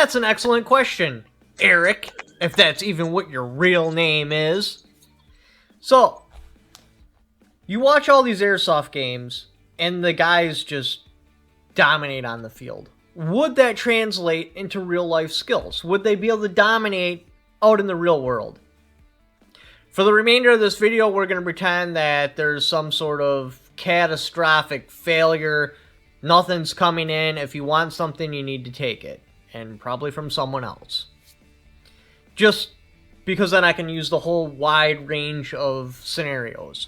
That's an excellent question, Eric, if that's even what your real name is. So, you watch all these airsoft games, and the guys just dominate on the field. Would that translate into real life skills? Would they be able to dominate out in the real world? For the remainder of this video, we're going to pretend that there's some sort of catastrophic failure. Nothing's coming in. If you want something, you need to take it. And probably from someone else. Just because then I can use the whole wide range of scenarios.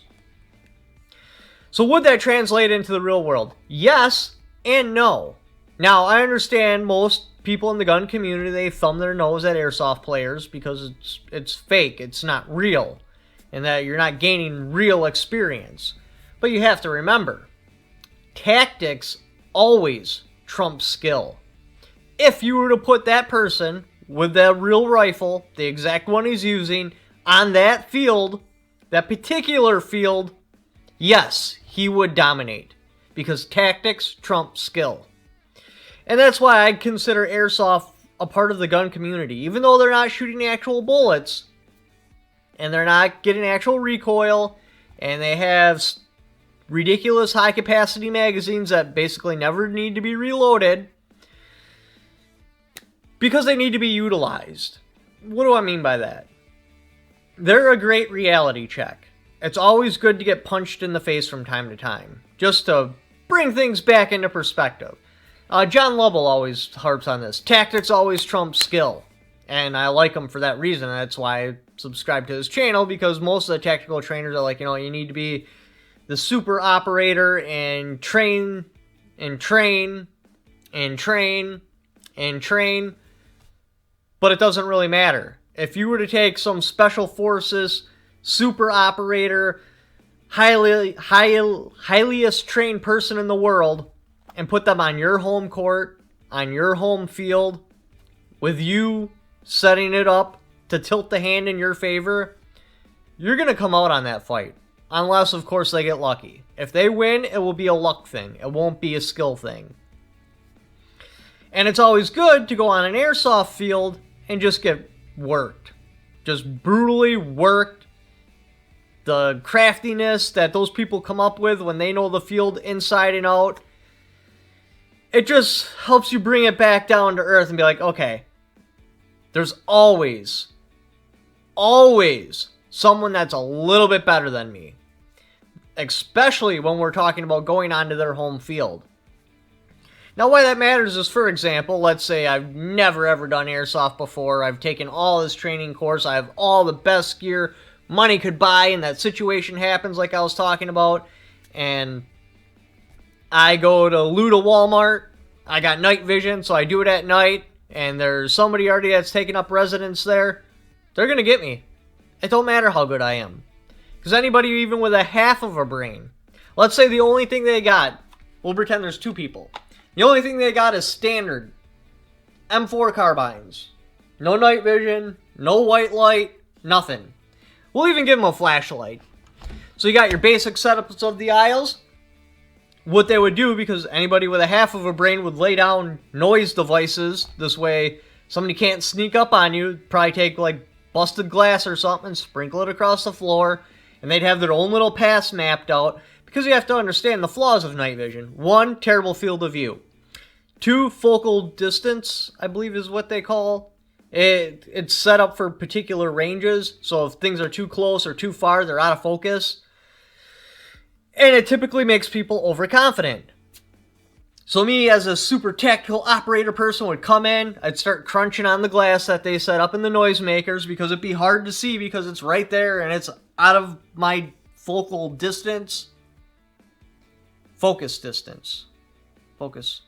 So would that translate into the real world? Yes and no. Now, I understand most people in the gun community, they thumb their nose at airsoft players because it's fake, it's not real, and that you're not gaining real experience. But you have to remember, tactics always trump skill. If you were to put that person with that real rifle, the exact one he's using, on that field, that particular field, yes, he would dominate. Because tactics trump skill. And that's why I consider airsoft a part of the gun community. Even though they're not shooting actual bullets, and they're not getting actual recoil, and they have ridiculous high-capacity magazines that basically never need to be reloaded, because they need to be utilized. What do I mean by that? They're a great reality check. It's always good to get punched in the face from time to time, just to bring things back into perspective. John Lovell always harps on this. Tactics always trump skill. And I like him for that reason. That's why I subscribe to his channel, because most of the tactical trainers are like, you need to be the super operator and train and train and train and train. But it doesn't really matter. If you were to take some special forces, super operator, highest trained person in the world, and put them on your home court, on your home field, with you setting it up to tilt the hand in your favor, you're going to come out on that fight. Unless, of course, they get lucky. If they win, it will be a luck thing. It won't be a skill thing. And it's always good to go on an airsoft field and just get worked. Just brutally worked. The craftiness that those people come up with when they know the field inside and out, it just helps you bring it back down to earth and be like, okay, there's always someone that's a little bit better than me. Especially when we're talking about going onto their home field. Now, why that matters is, for example, let's say I've never ever done airsoft before. I've taken all this training course. I have all the best gear money could buy, and that situation happens like I was talking about, and I go to loot a Walmart. I got night vision, so I do it at night, and there's somebody already that's taking up residence there. They're going to get me. It don't matter how good I am. Because anybody even with a half of a brain, let's say the only thing they got, we'll pretend there's two people. The only thing they got is standard M4 carbines. No night vision, no white light, nothing. We'll even give them a flashlight. So you got your basic setups of the aisles. What they would do, because anybody with a half of a brain would lay down noise devices. This way, somebody can't sneak up on you. Probably take like busted glass or something, sprinkle it across the floor, and they'd have their own little paths mapped out. Because you have to understand the flaws of night vision. 1, terrible field of view. 2, focal distance, I believe is what they call. It's set up for particular ranges, so if things are too close or too far, they're out of focus. And it typically makes people overconfident. So me, as a super tactical operator person, would come in, I'd start crunching on the glass that they set up in the noisemakers, because it'd be hard to see because it's right there and it's out of my focal distance. Focus distance. Focus.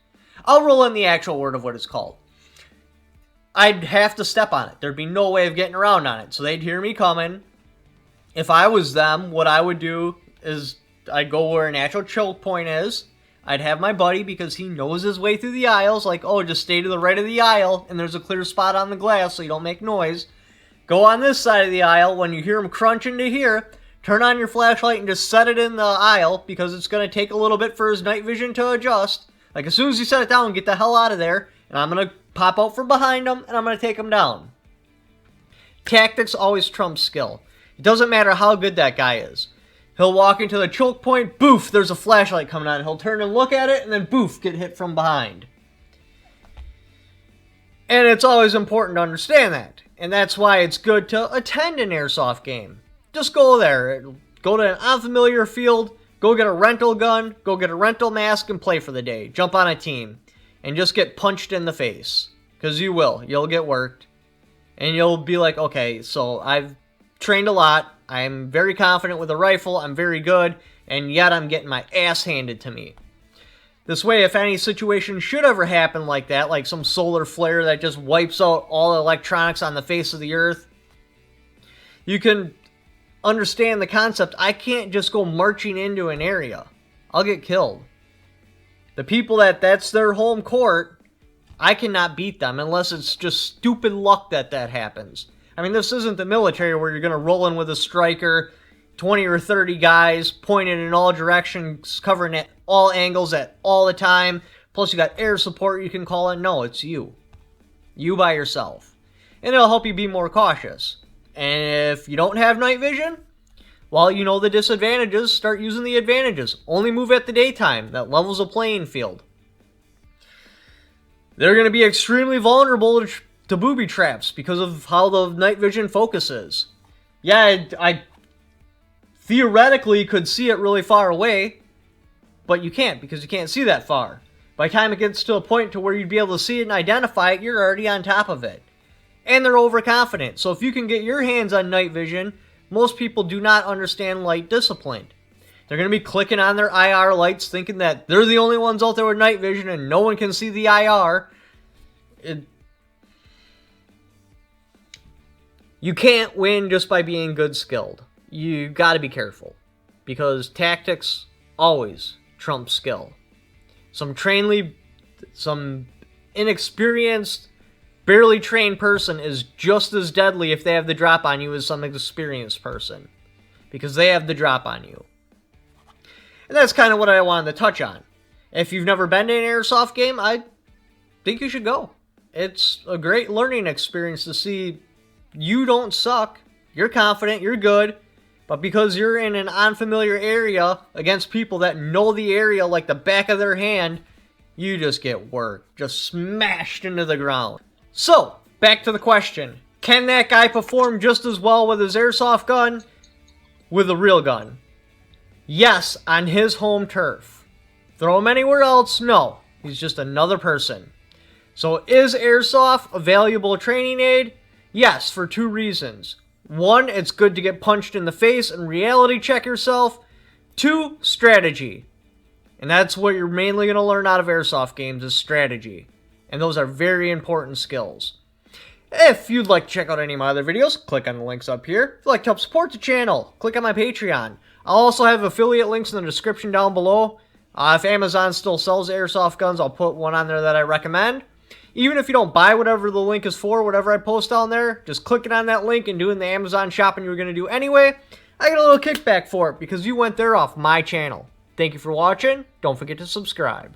I'll roll in the actual word of what it's called. I'd have to step on it. There'd be no way of getting around on it. So they'd hear me coming. If I was them, what I would do is I'd go where a natural choke point is. I'd have my buddy, because he knows his way through the aisles, like, oh, just stay to the right of the aisle, and there's a clear spot on the glass so you don't make noise. Go on this side of the aisle. When you hear him crunching to here, turn on your flashlight and just set it in the aisle, because it's going to take a little bit for his night vision to adjust. Like, as soon as you set it down, get the hell out of there, and I'm going to pop out from behind them, and I'm going to take them down. Tactics always trump skill. It doesn't matter how good that guy is. He'll walk into the choke point, boof, there's a flashlight coming on. He'll turn and look at it, and then boof, get hit from behind. And it's always important to understand that. And that's why it's good to attend an airsoft game. Just go there. Go to an unfamiliar field, go get a rental gun, go get a rental mask, and play for the day. Jump on a team. And just get punched in the face. Because you will. You'll get worked. And you'll be like, okay, so I've trained a lot. I'm very confident with a rifle. I'm very good. And yet I'm getting my ass handed to me. This way, if any situation should ever happen like that, like some solar flare that just wipes out all electronics on the face of the earth, you can understand the concept. I can't just go marching into an area. I'll get killed. The people that's their home court, I cannot beat them unless it's just stupid luck that happens. I mean, this isn't the military where you're going to roll in with a striker, 20 or 30 guys pointed in all directions, covering at all angles at all the time. Plus you got air support you can call in. No, it's you. You by yourself. And it'll help you be more cautious. And if you don't have night vision, well, you know the disadvantages. Start using the advantages. Only move at the daytime. That levels the playing field. They're going to be extremely vulnerable to booby traps because of how the night vision focus is. Yeah, I theoretically could see it really far away, but you can't because you can't see that far. By the time it gets to a point to where you'd be able to see it and identify it, you're already on top of it. And they're overconfident. So if you can get your hands on night vision, most people do not understand light discipline. They're going to be clicking on their IR lights thinking that they're the only ones out there with night vision and no one can see the IR. You can't win just by being good skilled. You got to be careful because tactics always trump skill. Some inexperienced, barely trained person is just as deadly if they have the drop on you as some experienced person because they have the drop on you. And that's kind of what I wanted to touch on. If you've never been to an airsoft game, I think you should go. It's a great learning experience to see you don't suck. You're confident, you're good. But because you're in an unfamiliar area against people that know the area like the back of their hand, you just get worked. Just smashed into the ground. So, back to the question. Can that guy perform just as well with his airsoft gun with a real gun? Yes, on his home turf. Throw him anywhere else? No. He's just another person. So, is airsoft a valuable training aid? Yes, for two reasons. One, it's good to get punched in the face and reality check yourself. Two, strategy. And that's what you're mainly going to learn out of airsoft games is strategy. And those are very important skills. If you'd like to check out any of my other videos, click on the links up here. If you'd like to help support the channel, click on my Patreon. I'll also have affiliate links in the description down below. If Amazon still sells airsoft guns, I'll put one on there that I recommend. Even if you don't buy whatever the link is for, whatever I post on there, just clicking on that link and doing the Amazon shopping you were going to do anyway, I get a little kickback for it because you went there off my channel. Thank you for watching. Don't forget to subscribe.